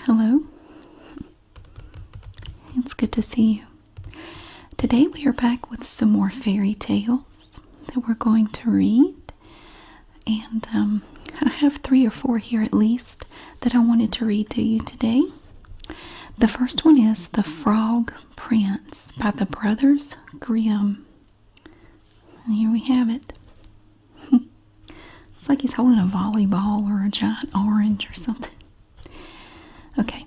Hello. It's good to see you. Today we are back with some more fairy tales that we're going to read. And I have 3 or 4 here at least that I wanted to read to you today. The first one is The Frog Prince by the Brothers Grimm. And here we have it. It's like he's holding a volleyball or a giant orange or something. Okay.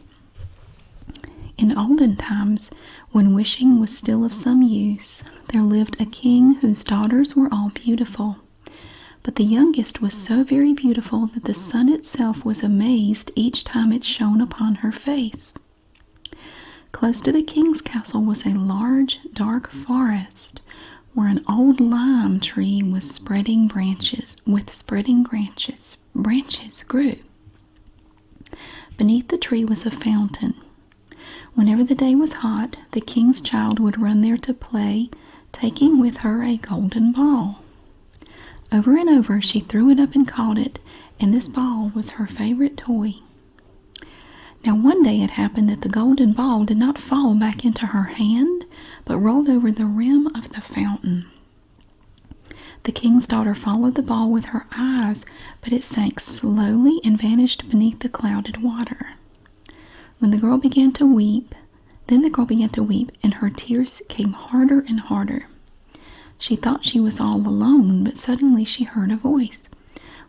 In olden times, when wishing was still of some use, there lived a king whose daughters were all beautiful. But the youngest was so very beautiful that the sun itself was amazed each time it shone upon her face. Close to the king's castle was a large, dark forest, where an old lime tree was spreading branches grew. Beneath the tree was a fountain. Whenever the day was hot, the king's child would run there to play, taking with her a golden ball. Over and over she threw it up and caught it, and this ball was her favorite toy. Now one day it happened that the golden ball did not fall back into her hand, but rolled over the rim of the fountain. The king's daughter followed the ball with her eyes, but it sank slowly and vanished beneath the clouded water. Then the girl began to weep, and her tears came harder and harder. She thought she was all alone, but suddenly she heard a voice.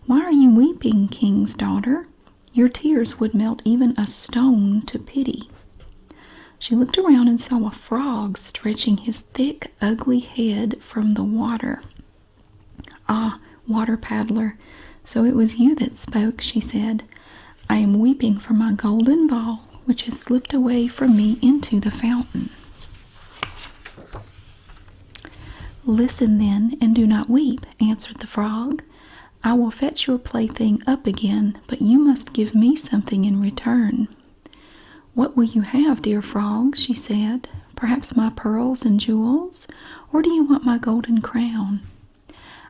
"Why are you weeping, king's daughter? Your tears would melt even a stone to pity." She looked around and saw a frog stretching his thick, ugly head from the water. "Ah, water paddler, so it was you that spoke," she said. "I am weeping for my golden ball, which has slipped away from me into the fountain." "Listen then, and do not weep," answered the frog. "I will fetch your plaything up again, but you must give me something in return." "What will you have, dear frog?" she said. "Perhaps my pearls and jewels? Or do you want my golden crown?"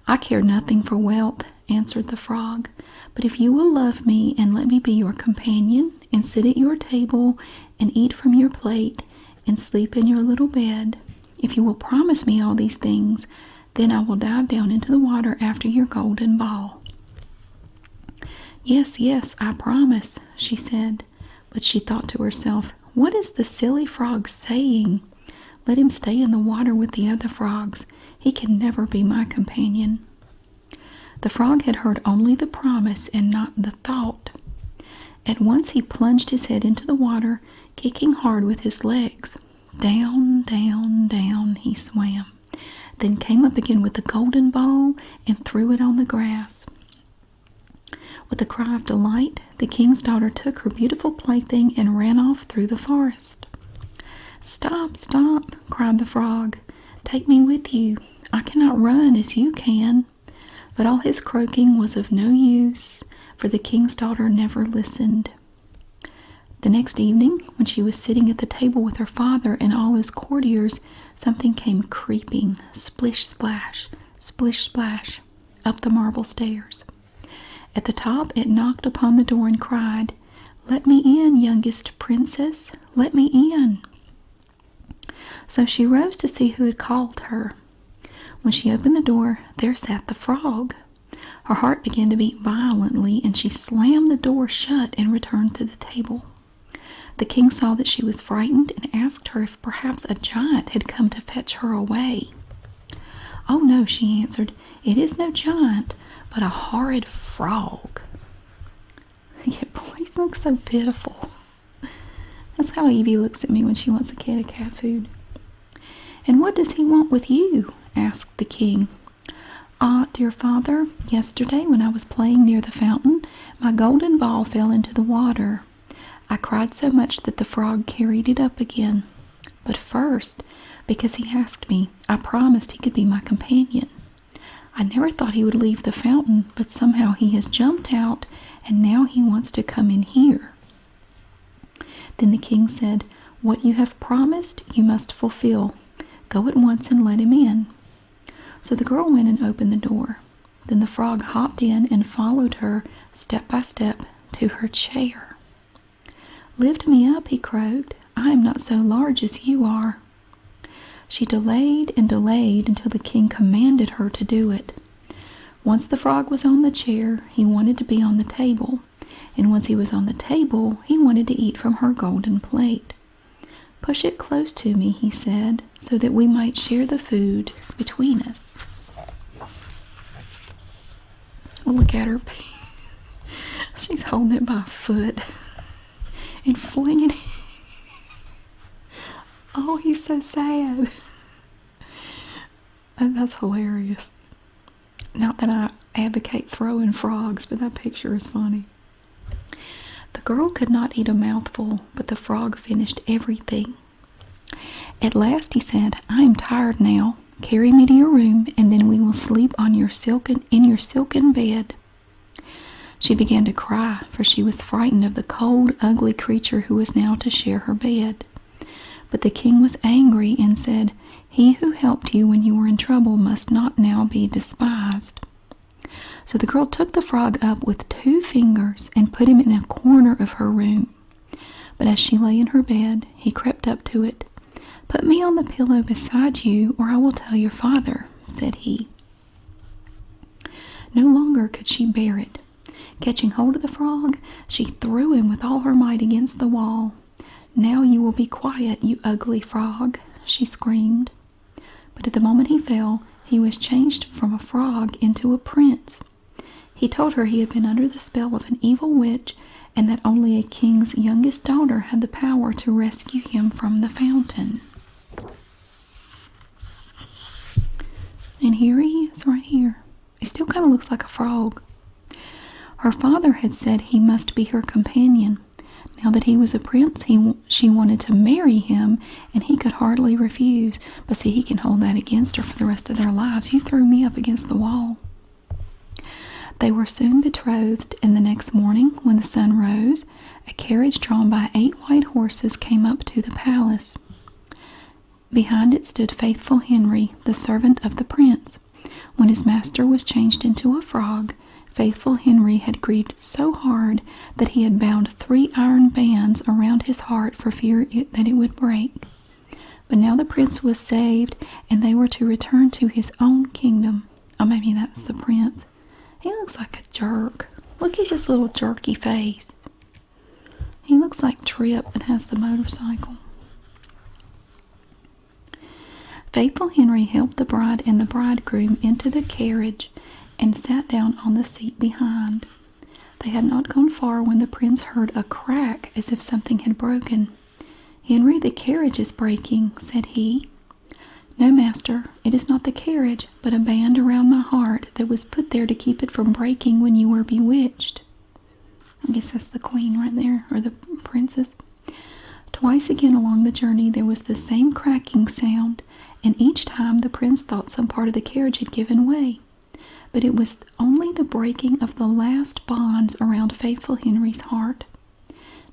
"I care nothing for wealth," answered the frog. "But if you will love me and let me be your companion, and sit at your table, and eat from your plate, and sleep in your little bed, if you will promise me all these things, then I will dive down into the water after your golden ball." "Yes, yes, I promise," she said. But she thought to herself, "What is the silly frog saying? Let him stay in the water with the other frogs. He can never be my companion." The frog had heard only the promise and not the thought. At once he plunged his head into the water, kicking hard with his legs. Down, down, down he swam, then came up again with the golden ball and threw it on the grass. With a cry of delight, the king's daughter took her beautiful plaything and ran off through the forest. "Stop, stop," cried the frog. "Take me with you. I cannot run as you can." But all his croaking was of no use, for the king's daughter never listened. The next evening, when she was sitting at the table with her father and all his courtiers, something came creeping, splish-splash, splish-splash, up the marble stairs. At the top it knocked upon the door and cried, "Let me in, youngest princess, let me in." So she rose to see who had called her. When she opened the door, there sat the frog. Her heart began to beat violently, and she slammed the door shut and returned to the table. The king saw that she was frightened and asked her if perhaps a giant had come to fetch her away. "Oh no," she answered, "it is no giant, but a horrid frog." Yet boys look so pitiful. That's how Evie looks at me when she wants a can of cat food. "And what does he want with you?" asked the king. "Ah, dear father, yesterday when I was playing near the fountain, my golden ball fell into the water. I cried so much that the frog carried it up again. But first, because he asked me, I promised he could be my companion. I never thought he would leave the fountain, but somehow he has jumped out, and now he wants to come in here." Then the king said, "What you have promised, you must fulfill. Go at once and let him in." So the girl went and opened the door. Then the frog hopped in and followed her step by step to her chair. "Lift me up," he croaked. "I am not so large as you are." She delayed and delayed until the king commanded her to do it. Once the frog was on the chair, he wanted to be on the table, and once he was on the table, he wanted to eat from her golden plate. "Push it close to me," he said, "so that we might share the food between us." Look at her. She's holding it by a foot and flinging it. Oh, he's so sad. That's hilarious. Not that I advocate throwing frogs, but that picture is funny. The girl could not eat a mouthful, but the frog finished everything. At last he said, "I am tired now. Carry me to your room, and then we will sleep in your silken bed." She began to cry, for she was frightened of the cold, ugly creature who was now to share her bed. But the king was angry and said, "He who helped you when you were in trouble must not now be despised." So the girl took the frog up with 2 fingers and put him in a corner of her room. But as she lay in her bed, he crept up to it. "Put me on the pillow beside you, or I will tell your father," said he. No longer could she bear it. Catching hold of the frog, she threw him with all her might against the wall. "Now you will be quiet, you ugly frog," she screamed. But at the moment he fell, he was changed from a frog into a prince. He told her he had been under the spell of an evil witch, and that only a king's youngest daughter had the power to rescue him from the fountain. And here he is right here. He still kind of looks like a frog. Her father had said he must be her companion. Now that he was a prince, she wanted to marry him, and he could hardly refuse. But see, he can hold that against her for the rest of their lives. "You threw me up against the wall." They were soon betrothed, and the next morning, when the sun rose, a carriage drawn by 8 white horses came up to the palace. Behind it stood faithful Henry, the servant of the prince. When his master was changed into a frog, faithful Henry had grieved so hard that he had bound 3 iron bands around his heart for fear that it would break. But now the prince was saved, and they were to return to his own kingdom. Oh, maybe that's the prince. He looks like a jerk. Look at his little jerky face. He looks like Trip that has the motorcycle. Faithful Henry helped the bride and the bridegroom into the carriage and sat down on the seat behind. They had not gone far when the prince heard a crack as if something had broken. "Henry, the carriage is breaking," said he. "No, master, it is not the carriage, but a band around my heart that was put there to keep it from breaking when you were bewitched." I guess that's the queen right there, or the princess. Twice again along the journey there was the same cracking sound, and each time the prince thought some part of the carriage had given way. But it was only the breaking of the last bonds around faithful Henry's heart.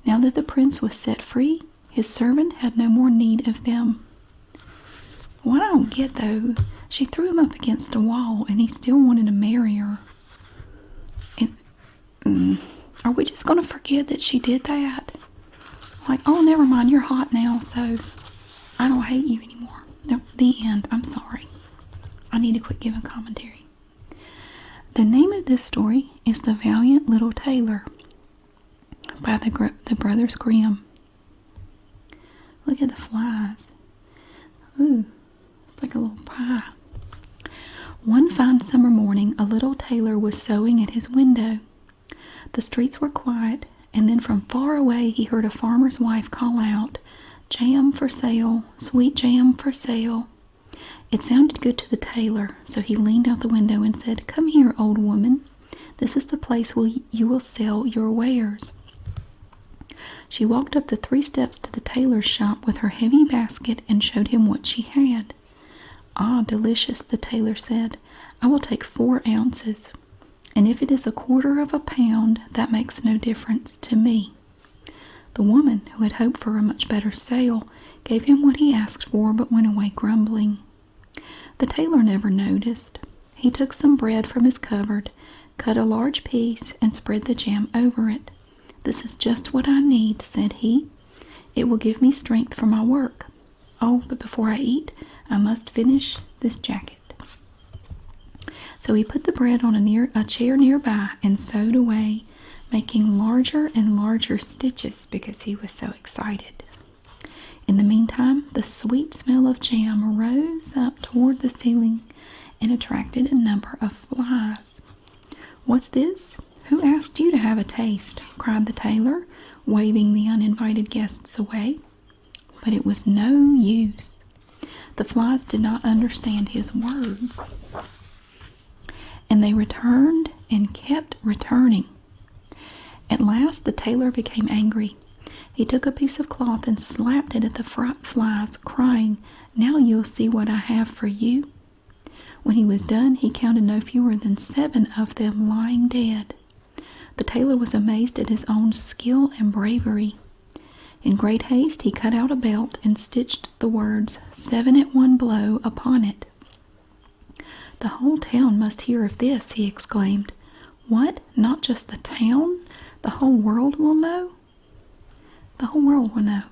Now that the prince was set free, his servant had no more need of them. What I don't get, though, she threw him up against a wall, and he still wanted to marry her. Are we just going to forget that she did that? Like, oh, never mind, you're hot now, so I don't hate you anymore. No, the end. I'm sorry. I need to quit giving commentary. The name of this story is The Valiant Little Tailor by the Brothers Grimm. Look at the flies. Ooh, it's like a little pie. One fine summer morning, a little tailor was sewing at his window. The streets were quiet, and then from far away he heard a farmer's wife call out, "Jam for sale, sweet jam for sale." It sounded good to the tailor, so he leaned out the window and said, "Come here, old woman. This is the place where you will sell your wares." She walked up the 3 steps to the tailor's shop with her heavy basket and showed him what she had. "Ah, delicious," the tailor said. "I will take 4 ounces. And if it is 1/4 of a pound, that makes no difference to me." The woman, who had hoped for a much better sale, gave him what he asked for, but went away grumbling. The tailor never noticed. He took some bread from his cupboard, cut a large piece, and spread the jam over it. "This is just what I need," said he. "It will give me strength for my work. Oh, but before I eat, I must finish this jacket." So he put the bread on a chair nearby and sewed away, making larger and larger stitches because he was so excited. In the meantime, the sweet smell of jam rose up toward the ceiling and attracted a number of flies. "What's this? Who asked you to have a taste?" cried the tailor, waving the uninvited guests away. But it was no use. The flies did not understand his words, and they returned and kept returning. At last the tailor became angry. He took a piece of cloth and slapped it at the flies, crying, "Now you'll see what I have for you." When he was done, he counted no fewer than 7 of them lying dead. The tailor was amazed at his own skill and bravery. In great haste, he cut out a belt and stitched the words "7 at one blow" upon it. "The whole town must hear of this," he exclaimed. "What? Not just the town? The whole world will know?" "The whole world will know."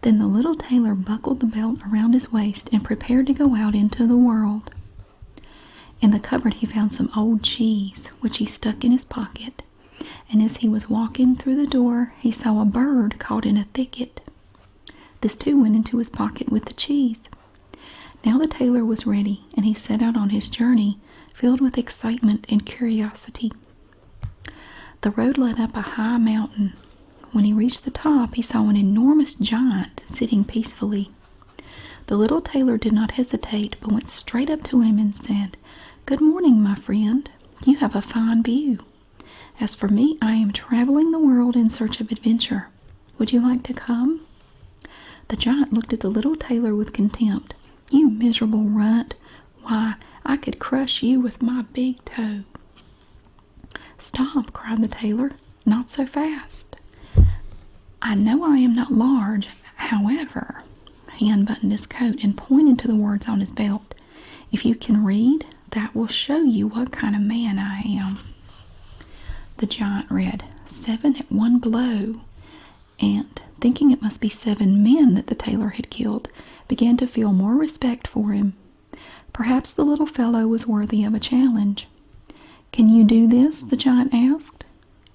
Then the little tailor buckled the belt around his waist and prepared to go out into the world. In the cupboard he found some old cheese, which he stuck in his pocket, and as he was walking through the door, he saw a bird caught in a thicket. This too went into his pocket with the cheese. Now the tailor was ready, and he set out on his journey, filled with excitement and curiosity. The road led up a high mountain. When he reached the top, he saw an enormous giant sitting peacefully. The little tailor did not hesitate, but went straight up to him and said, "Good morning, my friend. You have a fine view. As for me, I am traveling the world in search of adventure. Would you like to come?" The giant looked at the little tailor with contempt. "You miserable runt. Why, I could crush you with my big toe." "Stop," cried the tailor. "Not so fast. I know I am not large, however." He unbuttoned his coat and pointed to the words on his belt. "If you can read, that will show you what kind of man I am." The giant read, "7 at one blow," and, thinking it must be 7 men that the tailor had killed, began to feel more respect for him. Perhaps the little fellow was worthy of a challenge. "Can you do this?" the giant asked.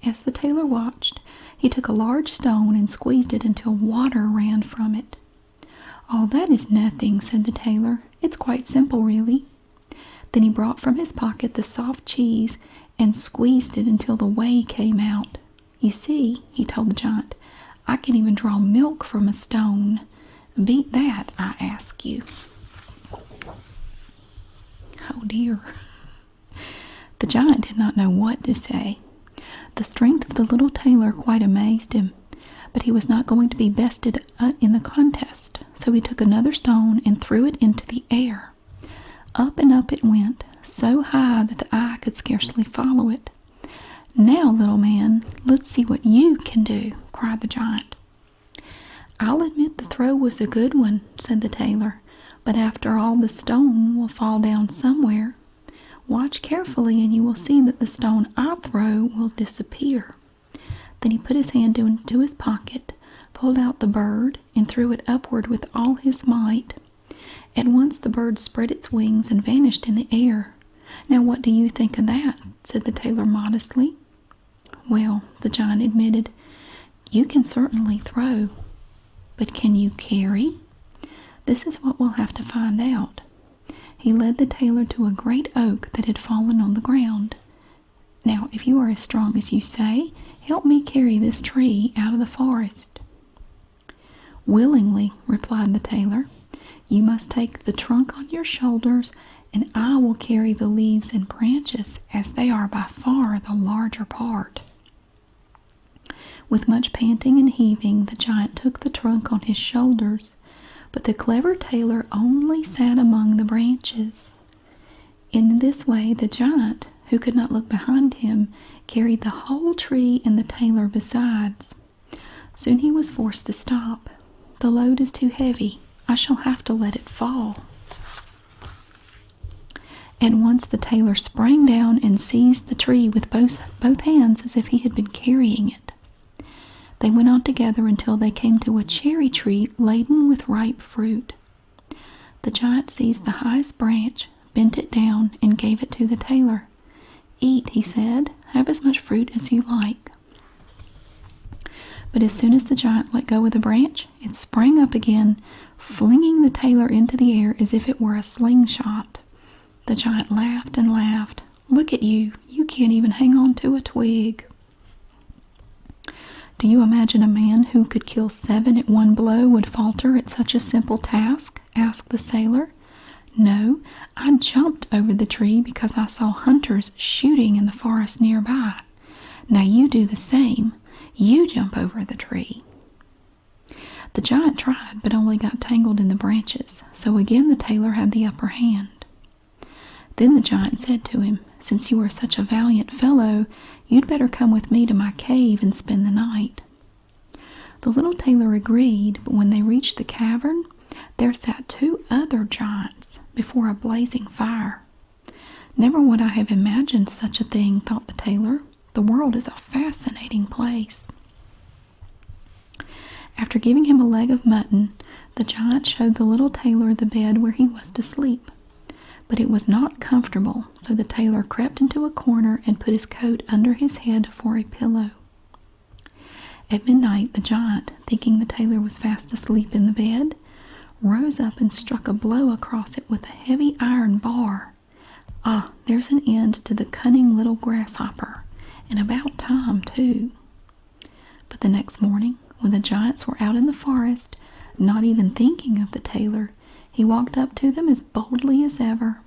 As the tailor watched, he took a large stone and squeezed it until water ran from it. "Oh, that is nothing," said the tailor. "It's quite simple, really." Then he brought from his pocket the soft cheese and squeezed it until the whey came out. "You see," he told the giant, "I can even draw milk from a stone. Beat that, I ask you." Oh dear. The giant did not know what to say. The strength of the little tailor quite amazed him, but he was not going to be bested in the contest, so he took another stone and threw it into the air. Up and up it went, so high that the eye could scarcely follow it. "Now, little man, let's see what you can do," cried the giant. "I'll admit the throw was a good one," said the tailor, "but after all, the stone will fall down somewhere. Watch carefully and you will see that the stone I throw will disappear." Then he put his hand into his pocket, pulled out the bird, and threw it upward with all his might. At once the bird spread its wings and vanished in the air. "Now what do you think of that?" said the tailor modestly. "Well," the giant admitted, "you can certainly throw, but can you carry? This is what we'll have to find out." He led the tailor to a great oak that had fallen on the ground. "Now, if you are as strong as you say, help me carry this tree out of the forest." "Willingly," replied the tailor. "You must take the trunk on your shoulders, and I will carry the leaves and branches, as they are by far the larger part." With much panting and heaving, the giant took the trunk on his shoulders, but the clever tailor only sat among the branches. In this way, the giant, who could not look behind him, carried the whole tree and the tailor besides. Soon he was forced to stop. "The load is too heavy. I shall have to let it fall." At once the tailor sprang down and seized the tree with both hands as if he had been carrying it. They went on together until they came to a cherry tree laden with ripe fruit. The giant seized the highest branch, bent it down, and gave it to the tailor. "Eat," he said. "Have as much fruit as you like." But as soon as the giant let go of the branch, it sprang up again, flinging the tailor into the air as if it were a slingshot. The giant laughed and laughed. "Look at you! You can't even hang on to a twig." "Do you imagine a man who could kill 7 at one blow would falter at such a simple task?" asked the sailor. "No, I jumped over the tree because I saw hunters shooting in the forest nearby. Now you do the same. You jump over the tree." The giant tried, but only got tangled in the branches, so again the tailor had the upper hand. Then the giant said to him, "Since you are such a valiant fellow, you'd better come with me to my cave and spend the night." The little tailor agreed, but when they reached the cavern, there sat 2 other giants before a blazing fire. "Never would I have imagined such a thing," thought the tailor. "The world is a fascinating place." After giving him a leg of mutton, the giant showed the little tailor the bed where he was to sleep. But it was not comfortable, so the tailor crept into a corner and put his coat under his head for a pillow. At midnight, the giant, thinking the tailor was fast asleep in the bed, rose up and struck a blow across it with a heavy iron bar. "Ah, there's an end to the cunning little grasshopper, and about time, too." But the next morning, when the giants were out in the forest, not even thinking of the tailor, he walked up to them as boldly as ever.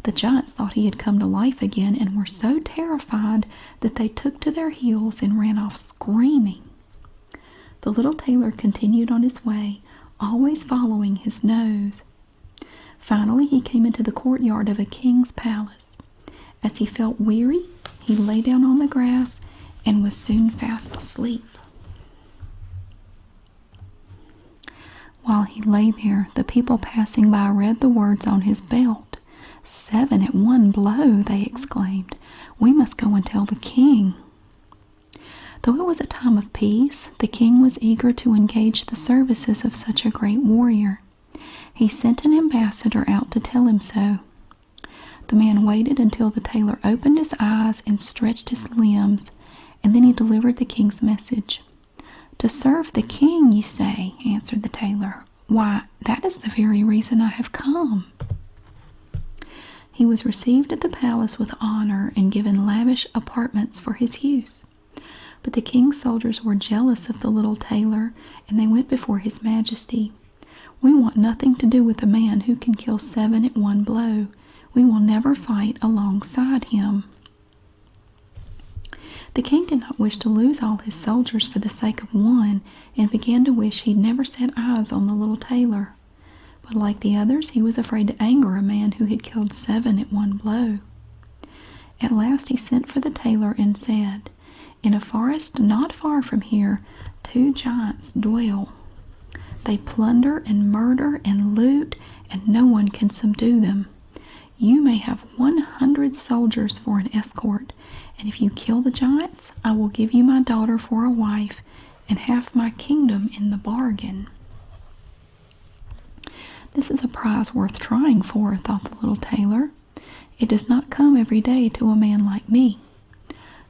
The giants thought he had come to life again and were so terrified that they took to their heels and ran off screaming. The little tailor continued on his way, always following his nose. Finally, he came into the courtyard of a king's palace. As he felt weary, he lay down on the grass and was soon fast asleep. While he lay there, the people passing by read the words on his belt. "7 at one blow," they exclaimed. "We must go and tell the king." Though it was a time of peace, the king was eager to engage the services of such a great warrior. He sent an ambassador out to tell him so. The man waited until the tailor opened his eyes and stretched his limbs, and then he delivered the king's message. "To serve the king, you say?" answered the tailor. "Why, that is the very reason I have come." He was received at the palace with honor and given lavish apartments for his use. But the king's soldiers were jealous of the little tailor, and they went before his majesty. "We want nothing to do with a man who can kill 7 at one blow. We will never fight alongside him." The king did not wish to lose all his soldiers for the sake of one, and began to wish he'd never set eyes on the little tailor. But like the others, he was afraid to anger a man who had killed 7 at one blow. At last he sent for the tailor and said, "In a forest not far from here, 2 giants dwell. They plunder and murder and loot, and no one can subdue them. You may have 100 soldiers for an escort, and if you kill the giants, I will give you my daughter for a wife, and half my kingdom in the bargain." "This is a prize worth trying for," thought the little tailor. "It does not come every day to a man like me."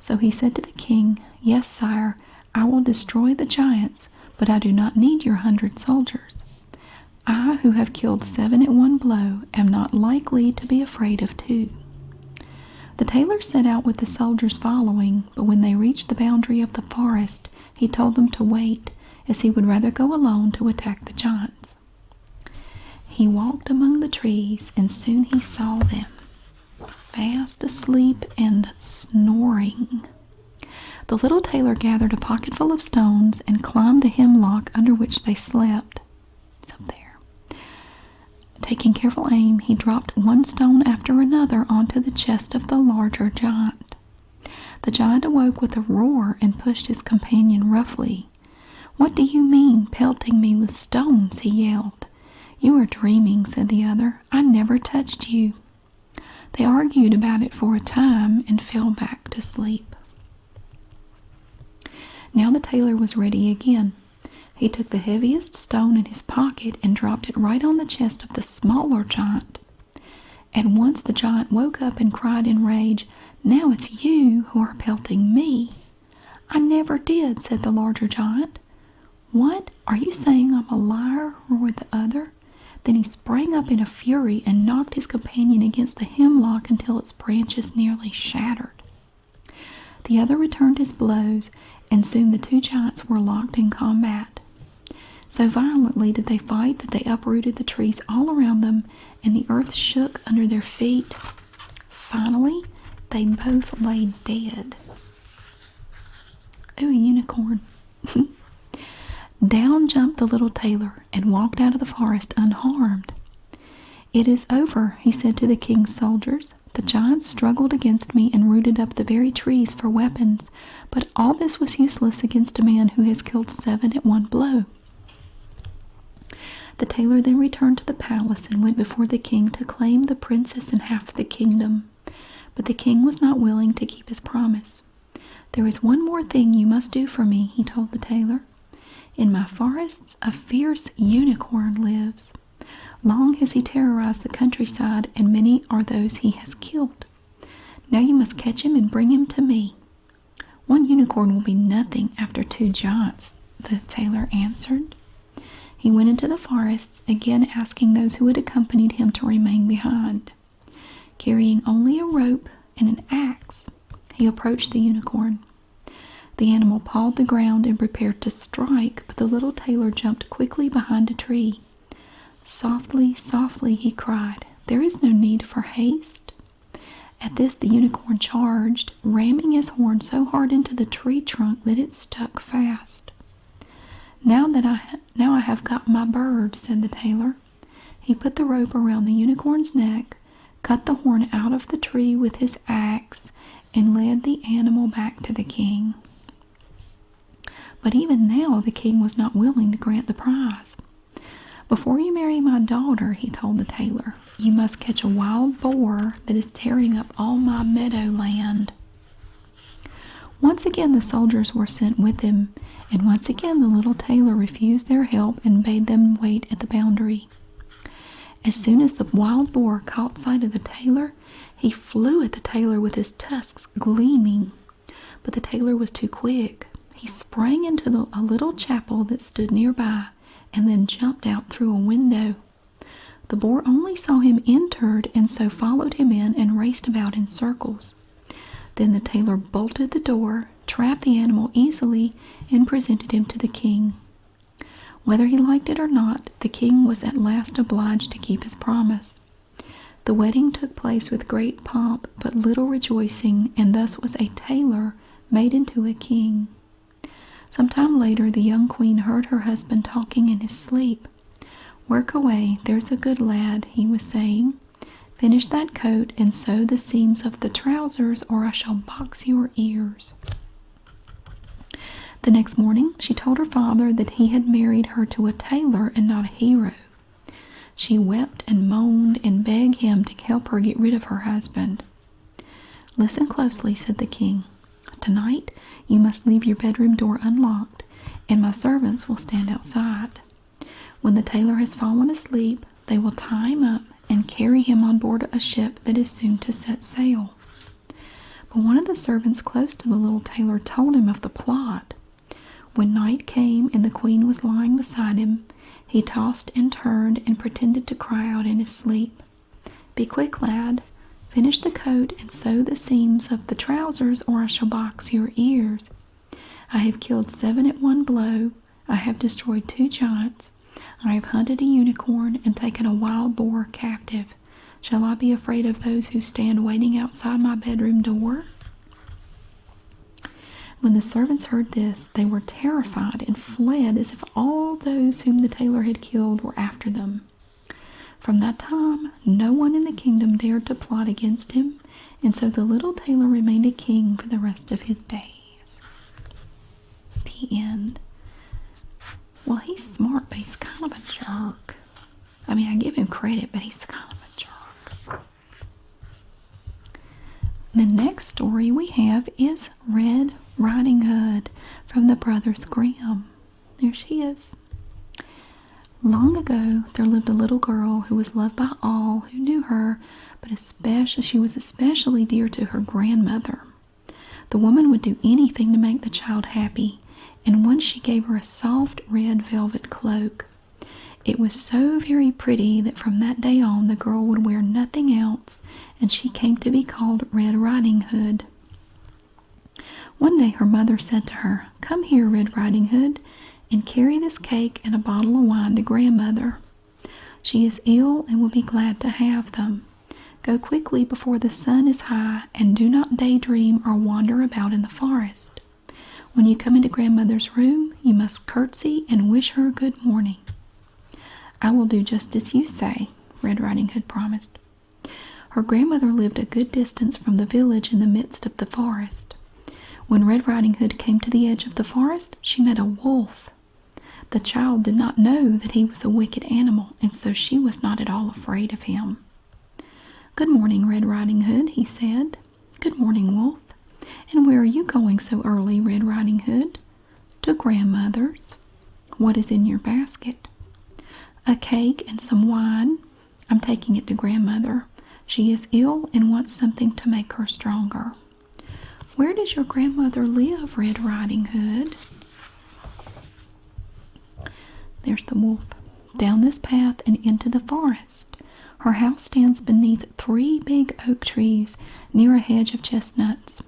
So he said to the king, "Yes, sire, I will destroy the giants, but I do not need your 100 soldiers. I, who have killed 7 at one blow, am not likely to be afraid of 2. The tailor set out with the soldiers following, but when they reached the boundary of the forest, he told them to wait, as he would rather go alone to attack the giants. He walked among the trees, and soon he saw them, fast asleep and snoring. The little tailor gathered a pocketful of stones and climbed the hemlock under which they slept. It's up there. Taking careful aim, he dropped one stone after another onto the chest of the larger giant. The giant awoke with a roar and pushed his companion roughly. "What do you mean, pelting me with stones?" he yelled. "You are dreaming," said the other. "I never touched you." They argued about it for a time and fell back to sleep. Now the tailor was ready again. He took the heaviest stone in his pocket and dropped it right on the chest of the smaller giant. At once the giant woke up and cried in rage, "Now it's you who are pelting me." "I never did," said the larger giant. "What? Are you saying I'm a liar?" roared the other. Then he sprang up in a fury and knocked his companion against the hemlock until its branches nearly shattered. The other returned his blows, and soon the two giants were locked in combat. So violently did they fight that they uprooted the trees all around them, and the earth shook under their feet. Finally, they both lay dead. Ooh, a unicorn. Down jumped the little tailor and walked out of the forest unharmed. "It is over," he said to the king's soldiers. "The giants struggled against me and rooted up the very trees for weapons, but all this was useless against a man who has killed 7 at one blow." The tailor then returned to the palace and went before the king to claim the princess and half the kingdom. But the king was not willing to keep his promise. "There is one more thing you must do for me," he told the tailor. "In my forests a fierce unicorn lives. Long has he terrorized the countryside, and many are those he has killed. Now you must catch him and bring him to me." "One unicorn will be nothing after 2 giants," the tailor answered. He went into the forests, again asking those who had accompanied him to remain behind. Carrying only a rope and an axe, he approached the unicorn. The animal pawed the ground and prepared to strike, but the little tailor jumped quickly behind a tree. "Softly, softly," he cried. "There is no need for haste." At this the unicorn charged, ramming his horn so hard into the tree trunk that it stuck fast. Now I have got my bird," said the tailor. He put the rope around the unicorn's neck, cut the horn out of the tree with his axe, and led the animal back to the king. But even now the king was not willing to grant the prize. "Before you marry my daughter," he told the tailor, "you must catch a wild boar that is tearing up all my meadow land." Once again the soldiers were sent with him, and once again the little tailor refused their help and bade them wait at the boundary. As soon as the wild boar caught sight of the tailor, he flew at the tailor with his tusks gleaming. But the tailor was too quick. He sprang into a little chapel that stood nearby, and then jumped out through a window. The boar only saw him entered, and so followed him in and raced about in circles. Then the tailor bolted the door, trapped the animal easily, and presented him to the king. Whether he liked it or not, the king was at last obliged to keep his promise. The wedding took place with great pomp but little rejoicing, and thus was a tailor made into a king. Some time later the young queen heard her husband talking in his sleep. "Work away, there's a good lad," he was saying. "Finish that coat and sew the seams of the trousers, or I shall box your ears." The next morning she told her father that he had married her to a tailor and not a hero. She wept and moaned and begged him to help her get rid of her husband. "Listen closely," said the king. "Tonight you must leave your bedroom door unlocked, and my servants will stand outside. When the tailor has fallen asleep, they will tie him up and carry him on board a ship that is soon to set sail." But one of the servants close to the little tailor told him of the plot. When night came and the queen was lying beside him, he tossed and turned and pretended to cry out in his sleep. "Be quick, lad. Finish the coat and sew the seams of the trousers, or I shall box your ears. I have killed 7 at one blow. I have destroyed 2 giants. I have hunted a unicorn and taken a wild boar captive. Shall I be afraid of those who stand waiting outside my bedroom door?" When the servants heard this, they were terrified and fled as if all those whom the tailor had killed were after them. From that time, no one in the kingdom dared to plot against him, and so the little tailor remained a king for the rest of his days. The end. Well, he's smart, but he's kind of a jerk. I mean, I give him credit, but he's kind of a jerk. The next story we have is Red Riding Hood from the Brothers Grimm. There she is. Long ago, there lived a little girl who was loved by all who knew her, but she was especially dear to her grandmother. The woman would do anything to make the child happy, and once she gave her a soft red velvet cloak. It was so very pretty that from that day on the girl would wear nothing else, and she came to be called Red Riding Hood. One day her mother said to her, "Come here, Red Riding Hood, and carry this cake and a bottle of wine to grandmother. She is ill and will be glad to have them. Go quickly before the sun is high, and do not daydream or wander about in the forest. When you come into grandmother's room, you must curtsy and wish her good morning." "I will do just as you say," Red Riding Hood promised. Her grandmother lived a good distance from the village in the midst of the forest. When Red Riding Hood came to the edge of the forest, she met a wolf. The child did not know that he was a wicked animal, and so she was not at all afraid of him. "Good morning, Red Riding Hood," he said. "Good morning, Wolf. And where are you going so early, Red Riding Hood?" "To grandmother's." "What is in your basket?" "A cake and some wine. I'm taking it to grandmother. She is ill and wants something to make her stronger." "Where does your grandmother live, Red Riding Hood?" There's the wolf. "Down this path and into the forest. Her house stands beneath 3 big oak trees near a hedge of chestnuts."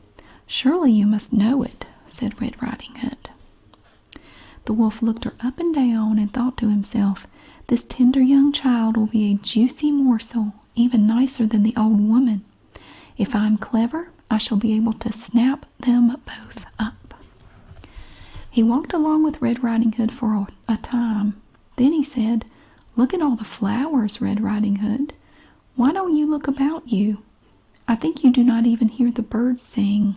"Surely you must know it," said Red Riding Hood. The wolf looked her up and down and thought to himself, "This tender young child will be a juicy morsel, even nicer than the old woman. If I'm clever, I shall be able to snap them both up." He walked along with Red Riding Hood for a time. Then he said, "Look at all the flowers, Red Riding Hood. Why don't you look about you? I think you do not even hear the birds sing.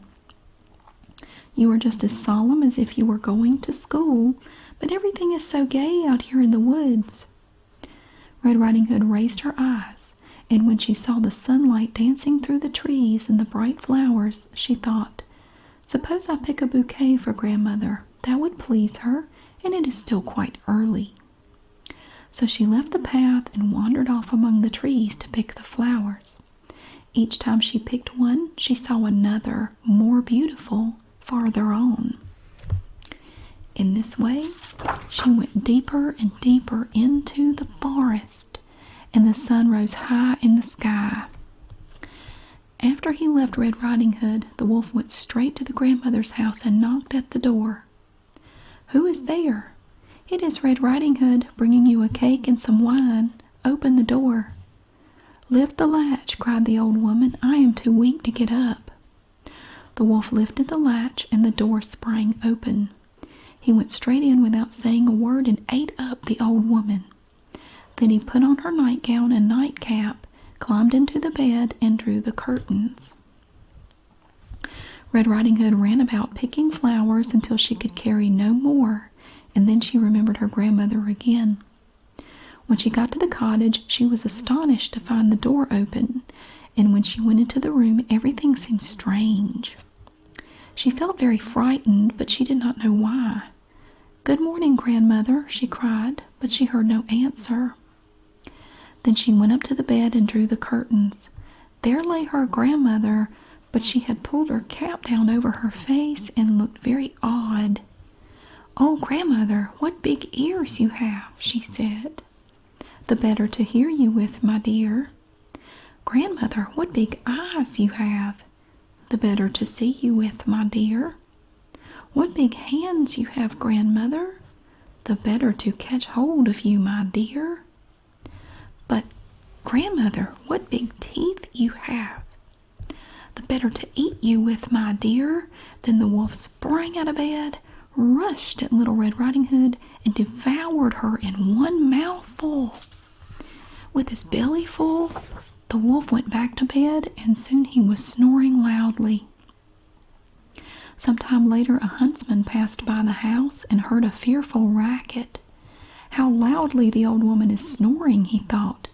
You are just as solemn as if you were going to school, but everything is so gay out here in the woods." Red Riding Hood raised her eyes, and when she saw the sunlight dancing through the trees and the bright flowers, she thought, "Suppose I pick a bouquet for grandmother. That would please her, and it is still quite early." So she left the path and wandered off among the trees to pick the flowers. Each time she picked one, she saw another, more beautiful, farther on. In this way, she went deeper and deeper into the forest, and the sun rose high in the sky. After he left Red Riding Hood, the wolf went straight to the grandmother's house and knocked at the door. "Who is there?" "It is Red Riding Hood, bringing you a cake and some wine. Open the door." "Lift the latch," cried the old woman. "I am too weak to get up." The wolf lifted the latch, and the door sprang open. He went straight in without saying a word and ate up the old woman. Then he put on her nightgown and nightcap, climbed into the bed, and drew the curtains. Red Riding Hood ran about picking flowers until she could carry no more, and then she remembered her grandmother again. When she got to the cottage, she was astonished to find the door open, and when she went into the room, everything seemed strange. She felt very frightened, but she did not know why. "Good morning, grandmother," she cried, but she heard no answer. Then she went up to the bed and drew the curtains. There lay her grandmother, but she had pulled her cap down over her face and looked very odd. "Oh, grandmother, what big ears you have," she said. "The better to hear you with, my dear." "Grandmother, what big eyes you have." "The better to see you with, my dear." "What big hands you have, grandmother." "The better to catch hold of you, my dear." "But, grandmother, what big teeth you have." "The better to eat you with, my dear." Then the wolf sprang out of bed, rushed at Little Red Riding Hood, and devoured her in one mouthful. With his belly full, the wolf went back to bed, and soon he was snoring loudly. Some time later, a huntsman passed by the house and heard a fearful racket. "How loudly the old woman is snoring," he thought.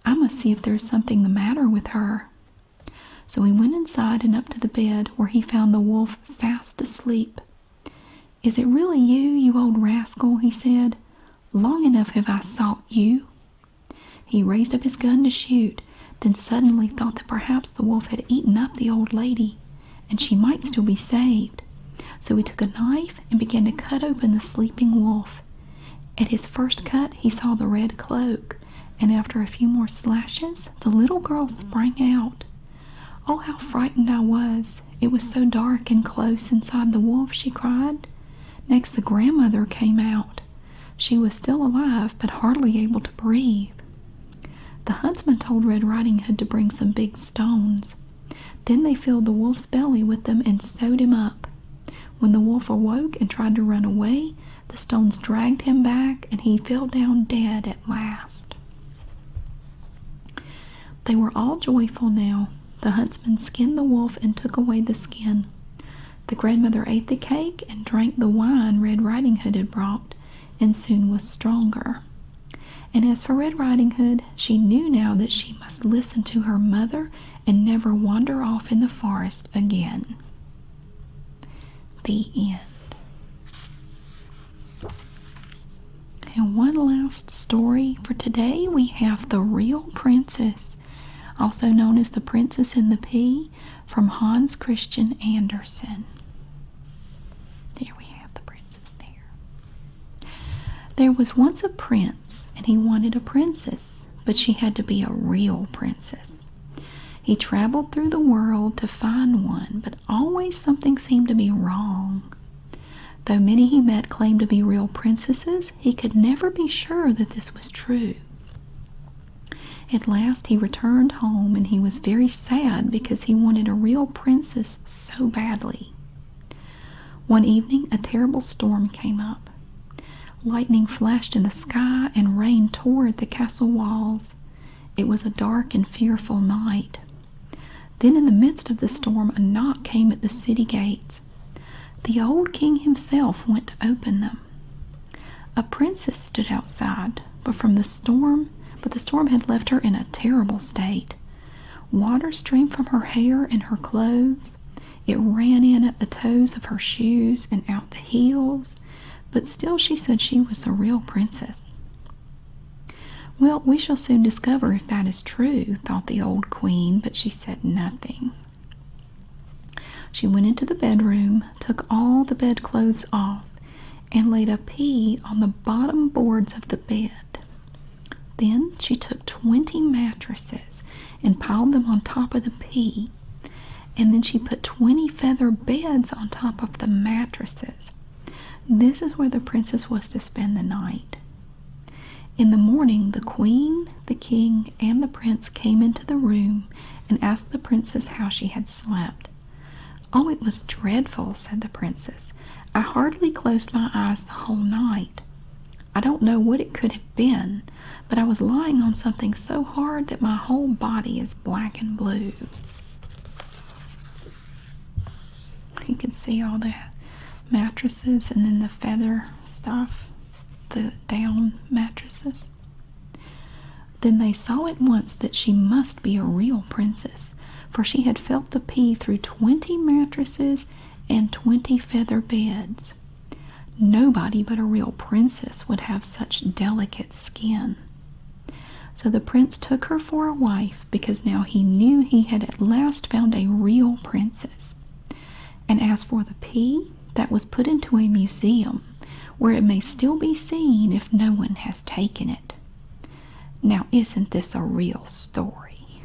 "I must see if there is something the matter with her." So he went inside and up to the bed, where he found the wolf fast asleep. "Is it really you, you old rascal?" he said. "Long enough have I sought you." He raised up his gun to shoot, then suddenly thought that perhaps the wolf had eaten up the old lady, and she might still be saved. So he took a knife and began to cut open the sleeping wolf. At his first cut, he saw the red cloak, and after a few more slashes, the little girl sprang out. "Oh, how frightened I was! It was so dark and close inside the wolf," she cried. Next, the grandmother came out. She was still alive, but hardly able to breathe. The huntsman told Red Riding Hood to bring some big stones. Then they filled the wolf's belly with them and sewed him up. When the wolf awoke and tried to run away, the stones dragged him back, and he fell down dead at last. They were all joyful now. The huntsman skinned the wolf and took away the skin. The grandmother ate the cake and drank the wine Red Riding Hood had brought, and soon was stronger. And as for Red Riding Hood, she knew now that she must listen to her mother and never wander off in the forest again. The end. And one last story for today, we have The Real Princess, also known as The Princess and the Pea, from Hans Christian Andersen. There we have the princess there. There was once a prince, and he wanted a princess, but she had to be a real princess. He traveled through the world to find one, but always something seemed to be wrong. Though many he met claimed to be real princesses, he could never be sure that this was true. At last he returned home, and he was very sad because he wanted a real princess so badly. One evening a terrible storm came up. Lightning flashed in the sky and rain tore at the castle walls. It was a dark and fearful night. Then in the midst of the storm a knock came at the city gates. The old king himself went to open them. A princess stood outside, but the storm had left her in a terrible state. Water streamed from her hair and her clothes. It ran in at the toes of her shoes and out the heels, but still she said she was a real princess. Well, we shall soon discover if that is true, thought the old queen, but she said nothing. She went into the bedroom, took all the bedclothes off, and laid a pea on the bottom boards of the bed. Then she took 20 mattresses and piled them on top of the pea, and then she put 20 feather beds on top of the mattresses. This is where the princess was to spend the night. In the morning, the queen, the king, and the prince came into the room and asked the princess how she had slept. "Oh, it was dreadful," said the princess. "I hardly closed my eyes the whole night. I don't know what it could have been, but I was lying on something so hard that my whole body is black and blue." You can see all the mattresses and then the feather stuff, the down mattresses. Then they saw at once that she must be a real princess, for she had felt the pea through 20 mattresses and 20 feather beds. Nobody but a real princess would have such delicate skin. So the prince took her for a wife, because now he knew he had at last found a real princess. And as for the pea, that was put into a museum, where it may still be seen if no one has taken it. Now, isn't this a real story?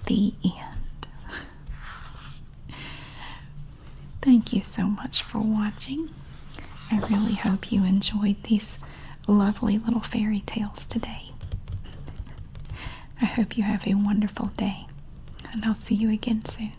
The end. Thank you so much for watching. I really hope you enjoyed these lovely little fairy tales today. I hope you have a wonderful day, and I'll see you again soon.